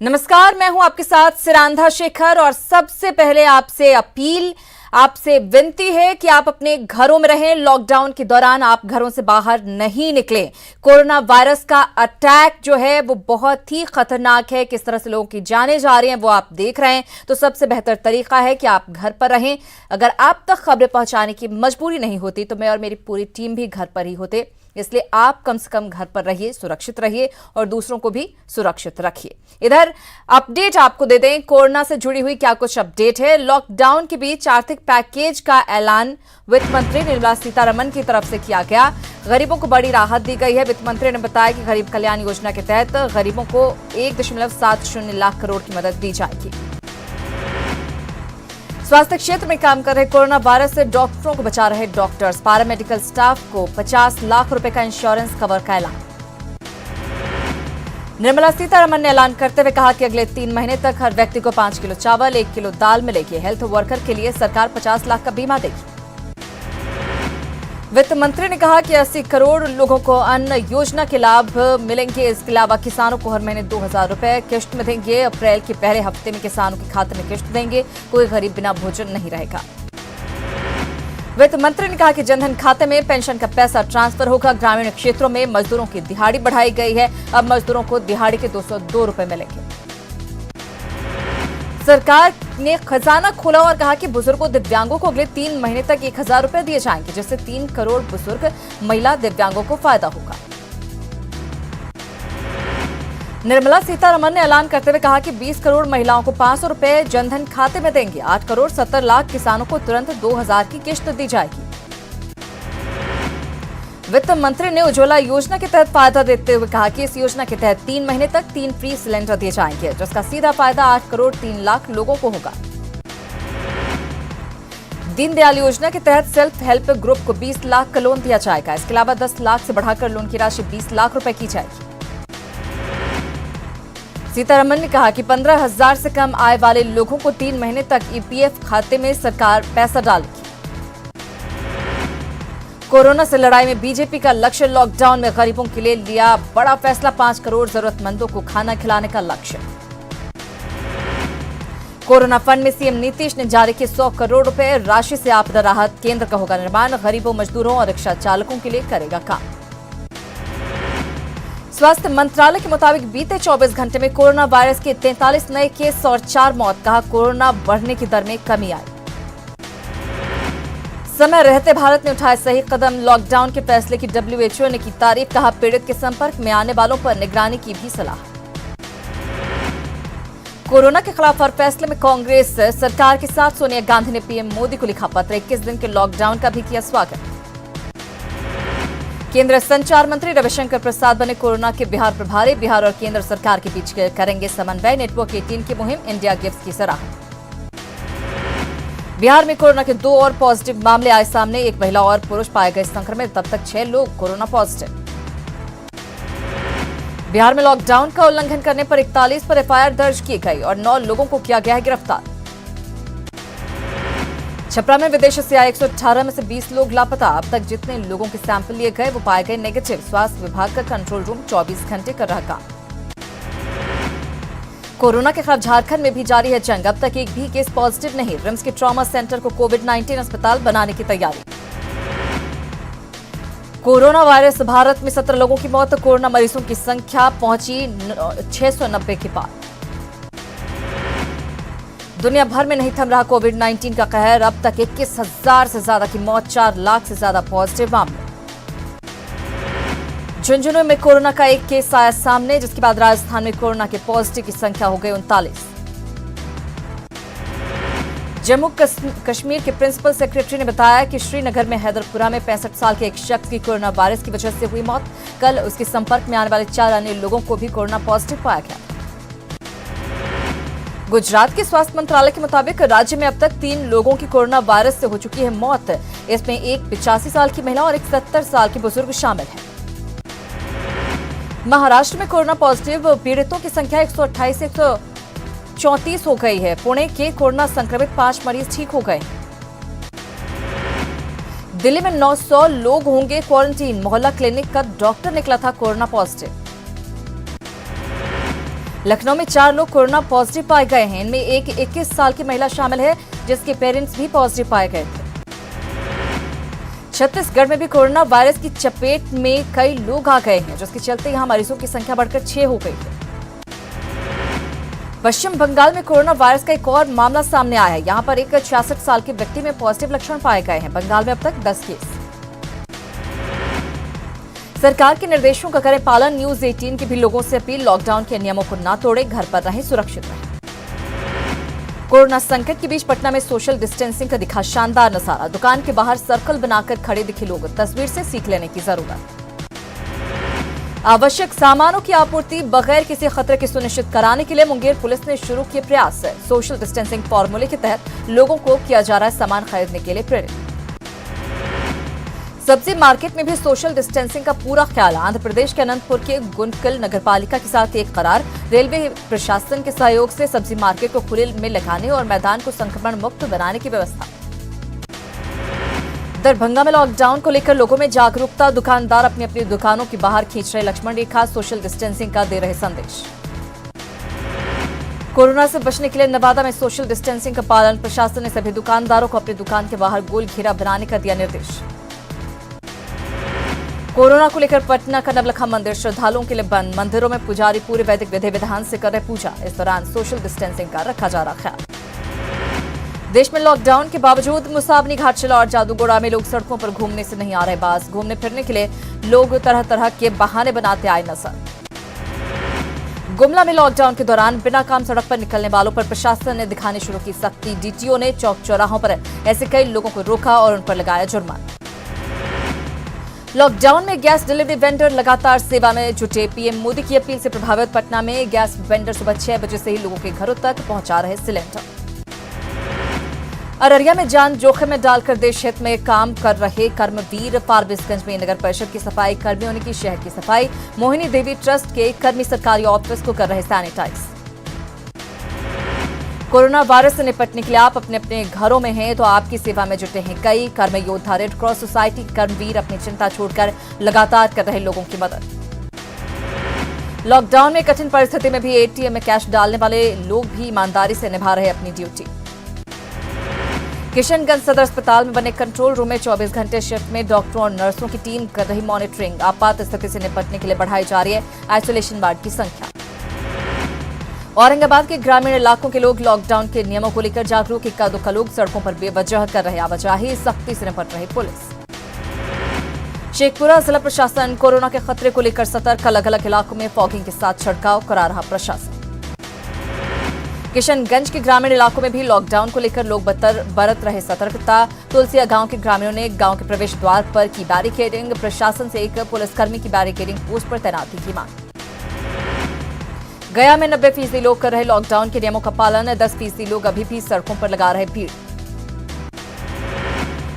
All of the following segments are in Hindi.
नमस्कार, मैं हूं आपके साथ सिरांधा शेखर और सबसे पहले आपसे अपील, आपसे विनती है कि आप अपने घरों में रहें। लॉकडाउन के दौरान आप घरों से बाहर नहीं निकलें। कोरोना वायरस का अटैक जो है वो बहुत ही खतरनाक है। किस तरह से लोगों की जानें जा रही हैं वो आप देख रहे हैं। तो सबसे बेहतर तरीका है कि आप घर पर रहें। अगर आप तक खबरें पहुंचाने की मजबूरी नहीं होती तो मैं और मेरी पूरी टीम भी घर पर ही होते। इसलिए आप कम से कम घर पर रहिए, सुरक्षित रहिए और दूसरों को भी सुरक्षित रखिए। इधर अपडेट आपको दे दें, कोरोना से जुड़ी हुई क्या कुछ अपडेट है। लॉकडाउन के बीच आर्थिक पैकेज का ऐलान वित्त मंत्री निर्मला सीतारमण की तरफ से किया गया। गरीबों को बड़ी राहत दी गई है। वित्त मंत्री ने बताया कि गरीब कल्याण योजना के तहत गरीबों को 1.70 लाख करोड़ की मदद दी जाएगी। स्वास्थ्य क्षेत्र में काम कर रहे कोरोना वायरस से डॉक्टरों को बचा रहे डॉक्टर्स, पैरामेडिकल स्टाफ को 50 लाख रुपए का इंश्योरेंस कवर का ऐलान। निर्मला सीतारमण ने ऐलान करते हुए कहा कि अगले 3 महीने तक हर व्यक्ति को 5 किलो चावल, 1 किलो दाल मिलेगी। हेल्थ वर्कर के लिए सरकार 50 लाख का बीमा देगी। वित्त मंत्री ने कहा कि 80 करोड़ लोगों को अन्न योजना के लाभ मिलेंगे। इसके अलावा किसानों को हर महीने 2000 रुपए किश्त में देंगे। अप्रैल के पहले हफ्ते में किसानों के खाते में किश्त देंगे। कोई गरीब बिना भोजन नहीं रहेगा। वित्त मंत्री ने कहा कि जनधन खाते में पेंशन का पैसा ट्रांसफर होगा। ग्रामीण क्षेत्रों में मजदूरों की दिहाड़ी बढ़ाई गई है। अब मजदूरों को दिहाड़ी के 202 रुपए मिलेंगे। सरकार ने खजाना खोला और कहा कि बुजुर्गों दिव्यांगों को अगले 3 महीने तक 1000 रुपए दिए जाएंगे, जिससे 3 करोड़ बुजुर्ग महिला दिव्यांगों को फायदा होगा। निर्मला सीतारमण ने ऐलान करते हुए कहा कि 20 करोड़ महिलाओं को 500 रुपए जनधन खाते में देंगे। 8 करोड़ 70 लाख किसानों को तुरंत 2000 की किश्त दी जाएगी। वित्त मंत्री ने उज्ज्वला योजना के तहत फायदा देते हुए कहा कि इस योजना के तहत 3 महीने तक 3 फ्री सिलेंडर दिए जाएंगे, जिसका सीधा फायदा 8 करोड़ 3 लाख लोगों को होगा। दीनदयाल योजना के तहत सेल्फ हेल्प ग्रुप को 20 लाख का लोन दिया जाएगा। इसके अलावा 10 लाख से बढ़ाकर लोन की राशि 20 लाख रुपए की जाएगी। सीतारमण ने कहा कि 15,000 से कम आय वाले लोगों को 3 महीने तक ईपीएफ खाते में सरकार पैसा डालेगी। कोरोना से लड़ाई में बीजेपी का लक्ष्य, लॉकडाउन में गरीबों के लिए लिया बड़ा फैसला। 5 करोड़ जरूरतमंदों को खाना खिलाने का लक्ष्य। कोरोना फंड में सीएम नीतीश ने जारी किए 100 करोड़ रुपए राशि से आपदा राहत। केंद्र का होगा निर्माण। गरीबों, मजदूरों और रिक्शा चालकों के लिए करेगा काम। स्वास्थ्य मंत्रालय के मुताबिक बीते 24 घंटे में कोरोना वायरस के 43 नए केस और 4 मौत। कहा कोरोना बढ़ने की दर में कमी आई। समय रहते भारत ने उठाए सही कदम। लॉकडाउन के फैसले की WHO ने की तारीफ। कहा पीड़ित के संपर्क में आने वालों पर निगरानी की भी सलाह। कोरोना के खिलाफ हर फैसले में कांग्रेस सरकार के साथ। सोनिया गांधी ने पीएम मोदी को लिखा पत्र। 21 दिन के लॉकडाउन का भी किया स्वागत। केंद्रीय संचार मंत्री रविशंकर प्रसाद बने कोरोना के बिहार प्रभारी। बिहार और केंद्र सरकार के बीच करेंगे समन्वय। नेटवर्क 18 की मुहिम, इंडिया गिफ्ट की सराहना। बिहार में कोरोना के 2 और पॉजिटिव मामले आए सामने। एक महिला और पुरुष पाए गए संक्रमित। तब तक 6 लोग कोरोना पॉजिटिव। बिहार में लॉकडाउन का उल्लंघन करने पर 41 पर एफआईआर दर्ज की गई और 9 लोगों को किया गया है गिरफ्तार। छपरा में विदेश से आए 118 में से 20 लोग लापता। अब तक जितने लोगों के सैंपल लिए गए वो पाए गए नेगेटिव। स्वास्थ्य विभाग का कंट्रोल रूम 24 घंटे कर रहा काम। कोरोना के खिलाफ झारखंड में भी जारी है जंग। अब तक एक भी केस पॉजिटिव नहीं। रिम्स के ट्रॉमा सेंटर को कोविड-19 अस्पताल बनाने की तैयारी। कोरोना वायरस, भारत में 17 लोगों की मौत। कोरोना मरीजों की संख्या पहुंची 690 के पार। दुनिया भर में नहीं थम रहा कोविड-19 का कहर। अब तक 21,000 से ज्यादा की मौत, 4 लाख से ज्यादा पॉजिटिव मामले। झुंझुनू में कोरोना का एक केस आया सामने, जिसके बाद राजस्थान में कोरोना के पॉजिटिव की संख्या हो गई 39। जम्मू कश्मीर के प्रिंसिपल सेक्रेटरी ने बताया कि श्रीनगर में हैदरपुरा में 65 साल के एक शख्स की कोरोना वायरस की वजह से हुई मौत। कल उसके संपर्क में आने वाले 4 अन्य लोगों को भी कोरोना पॉजिटिव पाया गया। गुजरात के स्वास्थ्य मंत्रालय के मुताबिक राज्य में अब तक 3 लोगों की कोरोना वायरस से हो चुकी है मौत। इसमें एक 85 साल की महिला और एक 70 साल के बुजुर्ग शामिल है। महाराष्ट्र में कोरोना पॉजिटिव पीड़ितों की संख्या 128 से 134 हो गई है। पुणे के कोरोना संक्रमित 5 मरीज ठीक हो गए। दिल्ली में 900 लोग होंगे क्वारंटीन। मोहल्ला क्लिनिक का डॉक्टर निकला था कोरोना पॉजिटिव। लखनऊ में 4 लोग कोरोना पॉजिटिव पाए गए हैं। इनमें एक 21 साल की महिला शामिल है, जिसके पेरेंट्स भी पॉजिटिव पाए गए थे। छत्तीसगढ़ में भी कोरोना वायरस की चपेट में कई लोग आ गए हैं, जिसके चलते यहां मरीजों की संख्या बढ़कर 6 हो गई है। पश्चिम बंगाल में कोरोना वायरस का एक और मामला सामने आया है। यहां पर एक 66 साल के व्यक्ति में पॉजिटिव लक्षण पाए गए हैं। बंगाल में अब तक 10 केस। सरकार के निर्देशों का करें पालन। न्यूज 18 की भी लोगों से अपील, लॉकडाउन के नियमों को ना तोड़े, घर पर रहें, सुरक्षित रहें। कोरोना संकट के बीच पटना में सोशल डिस्टेंसिंग का दिखा शानदार नजारा। दुकान के बाहर सर्कल बनाकर खड़े दिखे लोग, तस्वीर से सीख लेने की जरूरत। आवश्यक सामानों की आपूर्ति बगैर किसी खतरे के सुनिश्चित कराने के लिए मुंगेर पुलिस ने शुरू किए प्रयास। सोशल डिस्टेंसिंग फॉर्मूले के तहत लोगों को किया जा रहा है सामान खरीदने के लिए प्रेरित। सब्जी मार्केट में भी सोशल डिस्टेंसिंग का पूरा ख्याल। आंध्र प्रदेश के अनंतपुर के गुंटकल नगरपालिका के साथ एक करार। रेलवे प्रशासन के सहयोग से सब्जी मार्केट को खुले में लगाने और मैदान को संक्रमण मुक्त बनाने की व्यवस्था। दरभंगा में लॉकडाउन को लेकर लोगों में जागरूकता। दुकानदार अपनी अपनी दुकानों के बाहर खींच रहे लक्ष्मण रेखा, सोशल डिस्टेंसिंग का दे रहे संदेश। कोरोना से बचने के लिए नवादा में सोशल डिस्टेंसिंग का पालन। प्रशासन ने सभी दुकानदारों को अपनी दुकान के बाहर गोल घेरा बनाने का दिया निर्देश। कोरोना को लेकर पटना का नवलखा मंदिर श्रद्धालुओं के लिए बंद। मंदिरों में पुजारी पूरे वैदिक विधि विधान से कर रहे पूजा। इस दौरान सोशल डिस्टेंसिंग का रखा जा रहा ख्याल। देश में लॉकडाउन के बावजूद मुसाबनी, घाटशिला और जादूगोड़ा में लोग सड़कों पर घूमने से नहीं आ रहे बाज। घूमने फिरने के लिए लोग तरह तरह के बहाने बनाते आए नजर। गुमला में लॉकडाउन के दौरान बिना काम सड़क पर निकलने वालों पर प्रशासन ने दिखानी शुरू की सख्ती। डीटीओ ने चौक चौराहों पर ऐसे कई लोगों को रोका और उन पर लगाया जुर्माना। लॉकडाउन में गैस डिलीवरी वेंडर लगातार सेवा में जुटे। पीएम मोदी की अपील से प्रभावित पटना में गैस वेंडर सुबह 6 बजे से ही लोगों के घरों तक पहुंचा रहे सिलेंडर। अररिया में जान जोखिम में डालकर देश हित में काम कर रहे कर्मवीर। फारबिसगंज में नगर परिषद की सफाई कर्मियों ने की शहर की सफाई। मोहिनी देवी ट्रस्ट के कर्मी सरकारी ऑफिस को कर रहे सैनिटाइज। कोरोना वायरस से निपटने के लिए आप अपने अपने घरों में हैं तो आपकी सेवा में जुटे हैं कई कर्म योद्धा। रेड क्रॉस सोसाइटी कर्मवीर अपनी चिंता छोड़कर लगातार कर रहे लोगों की मदद। लॉकडाउन में कठिन परिस्थिति में भी एटीएम में कैश डालने वाले लोग भी ईमानदारी से निभा रहे अपनी ड्यूटी। किशनगंज सदर अस्पताल में बने कंट्रोल रूम में 24 घंटे शिफ्ट में डॉक्टरों और नर्सों की टीम कर रही मॉनिटरिंग। आपात स्थिति से निपटने के लिए बढ़ाई जा रही है आइसोलेशन वार्ड की संख्या। औरंगाबाद के ग्रामीण इलाकों के लोग लॉकडाउन के नियमों को लेकर जागरूक। इक्का दुक्का लोग सड़कों पर बेवजह कर रहे आवाजाही। सख्ती से निपट रही पुलिस। शेखपुरा जिला प्रशासन कोरोना के खतरे को लेकर सतर्क। अलग अलग इलाकों में फॉगिंग के साथ छिड़काव करा रहा प्रशासन। किशनगंज के ग्रामीण इलाकों में भी लॉकडाउन को लेकर लोग बरत रहे सतर्कता। तुलसिया गांव के ग्रामीणों ने गांव के प्रवेश द्वार पर की बैरिकेडिंग। प्रशासन से एक पुलिसकर्मी की बैरिकेडिंग पोस्ट पर तैनाती की मांग। गया में 90% लोग कर रहे लॉकडाउन के नियमों का पालन। 10% लोग अभी भी सड़कों पर लगा रहे भीड़।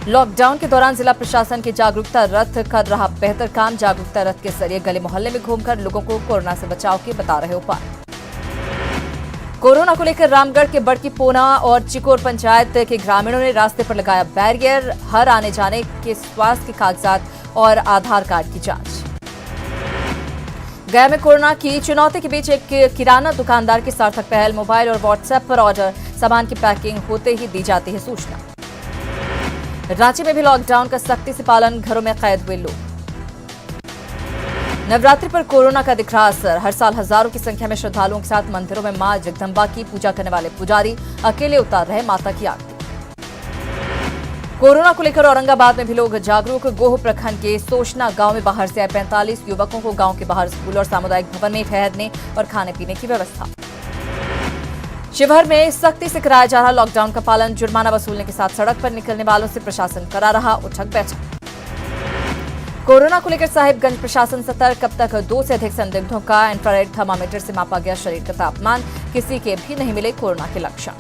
लॉकडाउन के दौरान जिला प्रशासन के जागरूकता रथ कर रहा बेहतर काम। जागरूकता रथ के जरिए गली मोहल्ले में घूमकर लोगों को कोरोना से बचाव के बता रहे उपाय। कोरोना को लेकर रामगढ़ के बड़की पोना और चिकोर पंचायत के ग्रामीणों ने रास्ते पर लगाया बैरियर। हर आने जाने के स्वास्थ्य के कागजात और आधार कार्ड की जांच। गया में कोरोना की चुनौती के बीच एक किराना दुकानदार की सार्थक पहल। मोबाइल और व्हाट्सएप पर ऑर्डर, सामान की पैकिंग होते ही दी जाती है सूचना। रांची में भी लॉकडाउन का सख्ती से पालन। घरों में कैद हुए लोग। नवरात्रि पर कोरोना का दिख रहा असर। हर साल हजारों की संख्या में श्रद्धालुओं के साथ मंदिरों में मां जगदम्बा की पूजा करने वाले पुजारी अकेले उतार रहे माता की आरती। कोरोना को लेकर औरंगाबाद में भी लोग जागरूक। गोह प्रखंड के सोशना गांव में बाहर से आए 45 युवकों को गांव के बाहर स्कूल और सामुदायिक भवन में ठहरने और खाने पीने की व्यवस्था। शिवहर में सख्ती से कराया जा रहा लॉकडाउन का पालन। जुर्माना वसूलने के साथ सड़क पर निकलने वालों से प्रशासन करा रहा उठक बैठक। कोरोना को लेकर साहिबगंज प्रशासन सतर्क। अब तक 2 से अधिक संदिग्धों का इंफ्रारेड थर्मामीटर से मापा गया शरीर का तापमान। किसी के भी नहीं मिले कोरोना के लक्षण।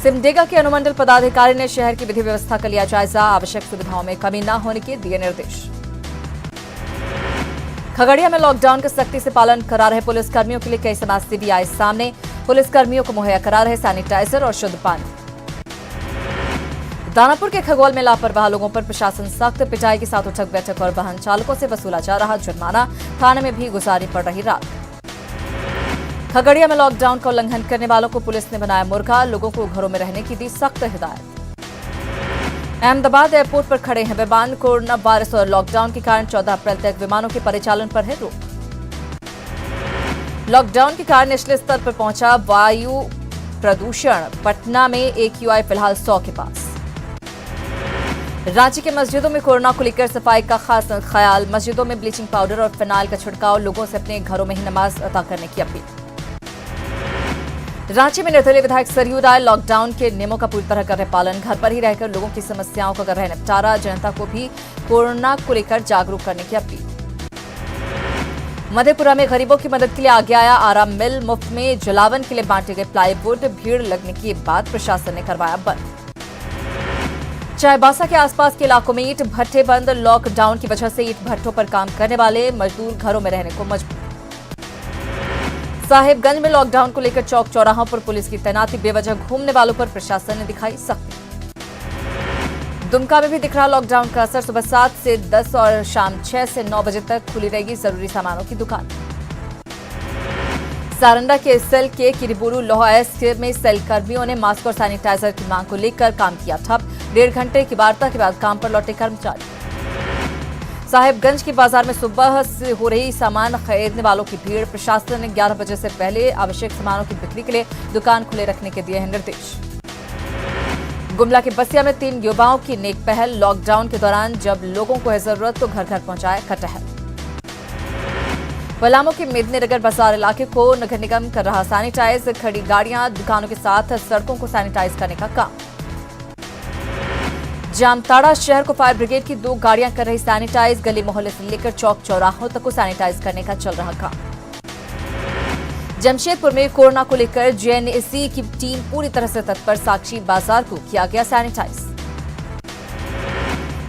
सिमडेगा के अनुमंडल पदाधिकारी ने शहर की विधि व्यवस्था का लिया जायजा। आवश्यक सुविधाओं में कमी न होने के दिए निर्देश। खगड़िया में लॉकडाउन का सख्ती से पालन करा रहे पुलिसकर्मियों के लिए कई समाजसेवी आए सामने। पुलिसकर्मियों को मुहैया करा रहे सैनिटाइजर और शुद्ध पानी। दानापुर के खगौल में लापरवाह लोगों पर प्रशासन सख्त। पिटाई के साथ उठक बैठक और वाहन चालकों से वसूला जा रहा जुर्माना। थाने में भी गुजारी पड़ रही रात। खगड़िया में लॉकडाउन का उल्लंघन करने वालों को पुलिस ने बनाया मुर्गा, लोगों को घरों में रहने की दी सख्त हिदायत। अहमदाबाद एयरपोर्ट पर खड़े हैं विमान, कोरोना वायरस और लॉकडाउन के कारण 14 अप्रैल तक विमानों के परिचालन पर है रोक। लॉकडाउन के कारण निचले स्तर पर पहुंचा वायु प्रदूषण, पटना में AQI फिलहाल 100 के पास। रांची के मस्जिदों में कोरोना को लेकर सफाई का खास ख्याल, मस्जिदों में ब्लीचिंग पाउडर और फिनाइल का छिड़काव, लोगों से अपने घरों में ही नमाज अदा करने की अपील। रांची में निर्दलीय विधायक सरयू राय लॉकडाउन के नियमों का पूरी तरह कर रहे पालन, घर पर ही रहकर लोगों की समस्याओं का कर रहे निपटारा, जनता को भी कोरोना को लेकर जागरूक करने की अपील। मधेपुरा में गरीबों की मदद के लिए आगे आया आराम मिल, मुफ्त में जलावन के लिए बांटे गए प्लाईवुड, भीड़ लगने के बाद प्रशासन ने करवाया बंद। चाईबासा के आसपास के इलाकों में ईंट भट्ठे बंद, लॉकडाउन की वजह से ईंट भट्ठों पर काम करने वाले मजदूर घरों में रहने को मजबूर। साहिबगंज में लॉकडाउन को लेकर चौक चौराहों पर पुलिस की तैनाती, बेवजह घूमने वालों पर प्रशासन ने दिखाई सख्ती। दुमका में भी दिख रहा लॉकडाउन का असर, सुबह 7 से 10 और शाम 6 से 9 बजे तक खुली रहेगी जरूरी सामानों की दुकान। सारंडा के सेल के किरीबुरु लोहा एस में सेल कर्मियों ने मास्क और सैनिटाइजर की मांग को लेकर काम किया ठप, 1.5 घंटे की वार्ता के बाद काम पर लौटे कर्मचारी। साहिबगंज की बाजार में सुबह से हो रही सामान खरीदने वालों की भीड़, प्रशासन ने 11 बजे से पहले आवश्यक सामानों की बिक्री के लिए दुकान खुले रखने के दिए हैं निर्देश। गुमला के बसिया में 3 युवाओं की नेक पहल, लॉकडाउन के दौरान जब लोगों को है जरूरत तो घर घर पहुंचाए कटहल। पलामू के मेदिनीनगर बाजार इलाके को नगर निगम कर रहा सैनिटाइज, खड़ी गाड़ियां दुकानों के साथ सड़कों को सैनिटाइज करने का काम। जामताड़ा शहर को फायर ब्रिगेड की 2 गाड़ियां कर रही सैनिटाइज, गली मोहल्ले से लेकर चौक चौराहों तक को सैनिटाइज करने का चल रहा काम। जमशेदपुर में कोरोना को लेकर JNAC की टीम पूरी तरह से तत्पर, साक्षी बाजार को किया गया सैनिटाइज।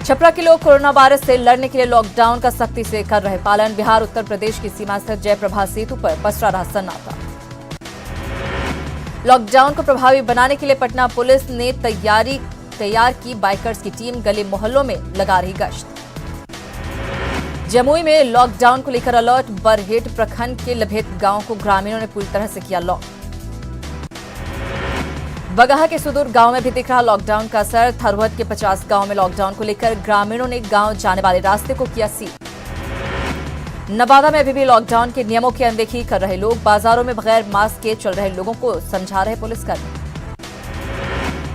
छपरा के लोग कोरोना वायरस से लड़ने के लिए लॉकडाउन का सख्ती से कर रहे पालन, बिहार उत्तर प्रदेश की सीमा स्थित जयप्रभा सेतु पर पसरा रहा सन्नाटा। लॉकडाउन को प्रभावी बनाने के लिए पटना पुलिस ने तैयार की बाइकर्स की टीम, गली मोहल्लों में लगा रही गश्त। जमुई में लॉकडाउन को लेकर अलर्ट, बरहेट प्रखंड के लभेत गांव को ग्रामीणों ने पूरी तरह से किया लॉक। बगहा के सुदूर गांव में भी दिख रहा लॉकडाउन का असर, थरवद के 50 गांव में लॉकडाउन को लेकर ग्रामीणों ने गांव जाने वाले रास्ते को किया सील। नवादा में अभी भी लॉकडाउन के नियमों की अनदेखी कर रहे लोग, बाजारों में बगैर मास्क के चल रहे लोगों को समझा रहे पुलिसकर्मी।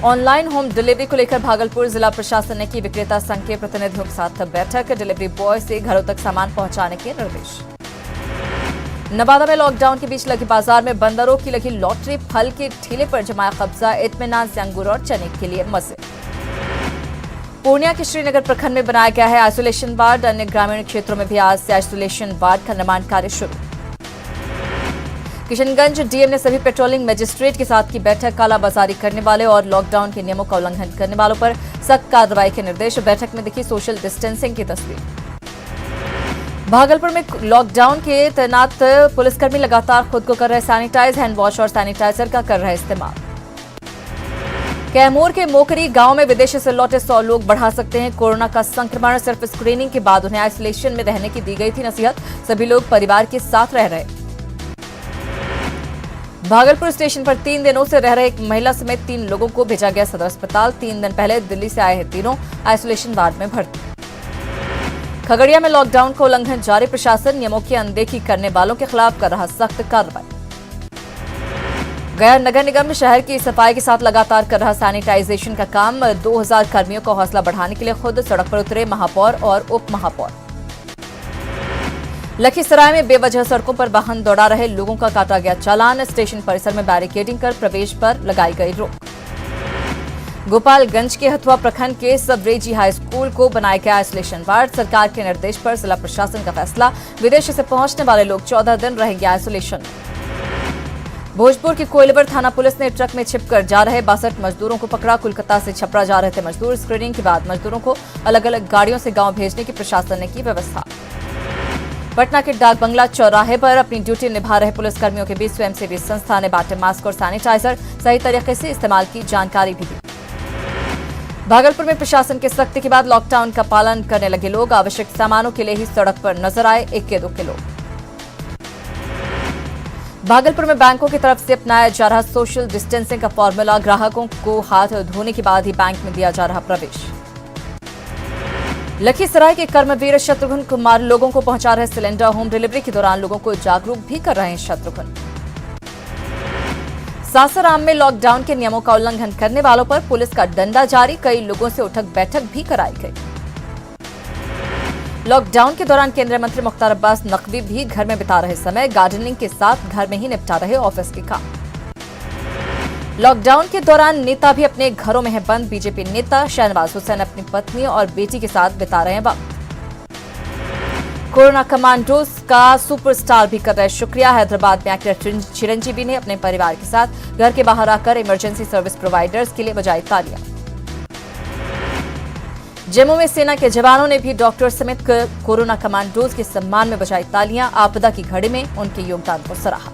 ऑनलाइन होम डिलीवरी को लेकर भागलपुर जिला प्रशासन ने की विक्रेता संघ के प्रतिनिधियों के साथ बैठक, डिलीवरी बॉय से घरों तक सामान पहुंचाने के निर्देश। नवादा में लॉकडाउन के बीच लगी बाजार में बंदरों की लगी लॉटरी, फल के ठेले पर जमाया कब्जा, इत्मीनान से अंगूर और चने के लिए मजे। पूर्णिया के श्रीनगर प्रखंड में बनाया गया है आइसोलेशन वार्ड, अन्य ग्रामीण क्षेत्रों में भी आज से आइसोलेशन वार्ड का निर्माण कार्य शुरू। किशनगंज डीएम ने सभी पेट्रोलिंग मजिस्ट्रेट के साथ की बैठक, कालाबाजारी करने वाले और लॉकडाउन के नियमों का उल्लंघन करने वालों पर सख्त कार्रवाई के निर्देश। बैठक में दिखी सोशल डिस्टेंसिंग की तस्वीर। भागलपुर में लॉकडाउन के तैनात पुलिसकर्मी लगातार खुद को कर रहे सैनिटाइज, हैंड वॉश और सैनिटाइजर का कर रहे इस्तेमाल। कैमूर के मोकरी गांव में विदेश से लौटे 100 लोग बढ़ा सकते हैं कोरोना का संक्रमण, सिर्फ स्क्रीनिंग के बाद उन्हें आइसोलेशन में रहने की दी गई थी नसीहत, सभी लोग परिवार के साथ रह रहे। भागलपुर स्टेशन पर 3 दिनों से रह रहे एक महिला समेत 3 लोगों को भेजा गया सदर अस्पताल, 3 दिन पहले दिल्ली से आए हैं तीनों, आइसोलेशन वार्ड में भर्ती। खगड़िया में लॉकडाउन का उल्लंघन जारी, प्रशासन नियमों की अनदेखी करने वालों के खिलाफ कर रहा सख्त कार्रवाई। गया नगर निगम शहर की सफाई के साथ लगातार कर रहा सैनिटाइजेशन का काम, 2000 कर्मियों का हौसला बढ़ाने के लिए खुद सड़क पर उतरे महापौर और उप महापौर। लखीसराय में बेवजह सड़कों पर वाहन दौड़ा रहे लोगों का काटा गया चालान, स्टेशन परिसर में बैरिकेडिंग कर प्रवेश पर लगाई गई रोक। गोपालगंज के हथुआ प्रखंड के सबरेजी हाई स्कूल को बनाया गया आइसोलेशन वार्ड, सरकार के निर्देश पर जिला प्रशासन का फैसला, विदेश से पहुंचने वाले लोग 14 दिन रहेंगे आइसोलेशन। भोजपुर की कोइलवर थाना पुलिस ने ट्रक में छिपकर जा रहे 62 मजदूरों को पकड़ा, कोलकाता से छपरा जा रहे थे मजदूर, स्क्रीनिंग के बाद मजदूरों को अलग अलग गाड़ियों से गांव भेजने की प्रशासन ने की व्यवस्था। पटना के डाक बंगला चौराहे पर अपनी ड्यूटी निभा रहे पुलिसकर्मियों के बीच स्वयंसेवी संस्था ने बांटे मास्क और सैनिटाइजर, सही तरीके से इस्तेमाल की जानकारी भी दी। भागलपुर में प्रशासन के सख्ती के बाद लॉकडाउन का पालन करने लगे लोग, आवश्यक सामानों के लिए ही सड़क पर नजर आए 1 के 2 किलो। भागलपुर में बैंकों की तरफ से अपनाया जा रहा सोशल डिस्टेंसिंग का फॉर्मूला, ग्राहकों को हाथ धोने के बाद ही बैंक में दिया जा रहा प्रवेश। लखीसराय के कर्मवीर शत्रुघ्न कुमार लोगों को पहुंचा रहे सिलेंडर, होम डिलीवरी के दौरान लोगों को जागरूक भी कर रहे हैं शत्रुघ्न। सासाराम में लॉकडाउन के नियमों का उल्लंघन करने वालों पर पुलिस का डंडा जारी, कई लोगों से उठक बैठक भी कराई गई। लॉकडाउन के दौरान केंद्रीय मंत्री मुख्तार अब्बास नकवी भी घर में बिता रहे समय गार्डनिंग के साथ घर में ही निपटा रहे ऑफिस के काम। लॉकडाउन के दौरान नेता भी अपने घरों में है बंद, बीजेपी नेता शहनवाज हुसैन अपनी पत्नी और बेटी के साथ बिता रहे हैं वक्त। कोरोना कमांडोज का सुपरस्टार भी कर रहे शुक्रिया, हैदराबाद में एक्टर चिरंजीवी ने अपने परिवार के साथ घर के बाहर आकर इमरजेंसी सर्विस प्रोवाइडर्स के लिए बजाई तालियां। जम्मू में सेना के जवानों ने भी डॉक्टर समेत कोरोना कमांडोज के सम्मान में बजाई तालियां, आपदा की घड़ी में उनके योगदान को सराहा।